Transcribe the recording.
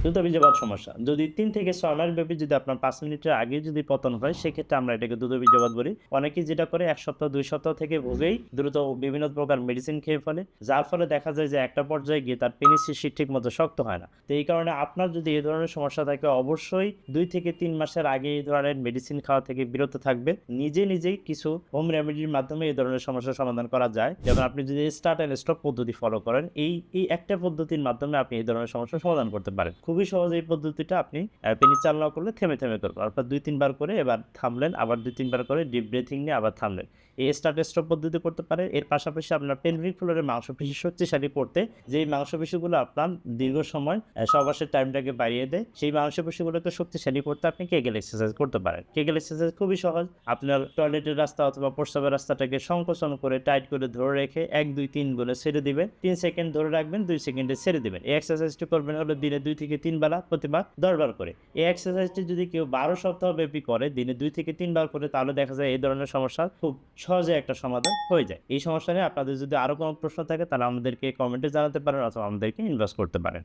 দ্রুত বীর্যপাত সমস্যা। যদি ৩ থেকে ৬ মাস ব্যাপী যদি আপনার ৫ মিনিটের আগে যদি পতন হয়, সেক্ষেত্রে আমরা এটাকে দ্রুত বীর্যপাত বলি। অনেকেই যেটা করে ১ সপ্তাহ ২ সপ্তাহ থেকে ভোগেই দ্রুত বিভিন্ন প্রকার মেডিসিন খেয়ে ফেলে। যার ফলে দেখা যায় যে একটা পর্যায়ে গিয়ে তার পেনিস শিশ্ন ঠিকমতো শক্ত হয় না। তো এই কারণে আপনার যদি এই ধরনের সমস্যা থাকে অবশ্যই ২ থেকে ৩ মাসের আগে এই ধরনের মেডিসিন খাওয়া থেকে বিরত থাকবে। নিজেই কিছু হোম রেমেডির মাধ্যমে এই ধরনের সমস্যার সমাধান করা যায়। যেমন আপনি যদি স্টার্ট অ্যান্ড স্টপ পদ্ধতি ফলো করেন, এই একটা পদ্ধতির মাধ্যমে আপনি এই ধরনের সমস্যার সমাধান করতে পারেন। খুবই সহজ এই পদ্ধতিটা আপনি পেনিস চালু না করলে থেমে করবেন। অর্থাৎ ২-৩ বার করে এবার থামলেন, আবার ২-৩ বার করে ডিপ ব্রিথিং নিয়ে আবার থামলেন। এই স্টার্ট স্টপ পদ্ধতি করতে পারেন। এর পাশাপাশি আপনার পেলভিক ফ্লোরের মাংসপেশি শক্তিশালী করতে যেই মাংসপেশিগুলো আপনার দীর্ঘ সময় সহবাসের টাইমটাকে বাড়িয়ে দেয়, সেই মাংসপেশিগুলোকে শক্তিশালী করতে আপনি কেগেল এক্সারসাইজ করতে পারেন। কেগেল এক্সারসাইজ খুবই সহজ। আপনার টয়লেটের রাস্তা অথবা প্রস্রাবের রাস্তাটাকে সংকোচন করে টাইট করে ধরে রেখে ১, ২, ৩ বলে ছেড়ে দিবেন। ৩ সেকেন্ড ধরে রাখবেন, ২ সেকেন্ডে ছেড়ে দিবেন। এই এক্সারসাইজটি করবেন হলো দিনে ২ থেকে ৩ বেলা, প্রতিবার ১০ বার করে। এই এক্সারসাইজটি যদি কেউ ১২ সপ্তাহ ব্যাপী করে, দিনে ২ থেকে ৩ বার করে, তাহলে দেখা যায় এই ধরনের সমস্যা খুব সহজে একটা সমাধান হয়ে যায়। এই সমস্যা নিয়ে আপনাদের যদি আরো কোনো প্রশ্ন থাকে তাহলে আমাদেরকে কমেন্টে জানাতে পারেন অথবা আমাদেরকে ইনবক্স করতে পারেন।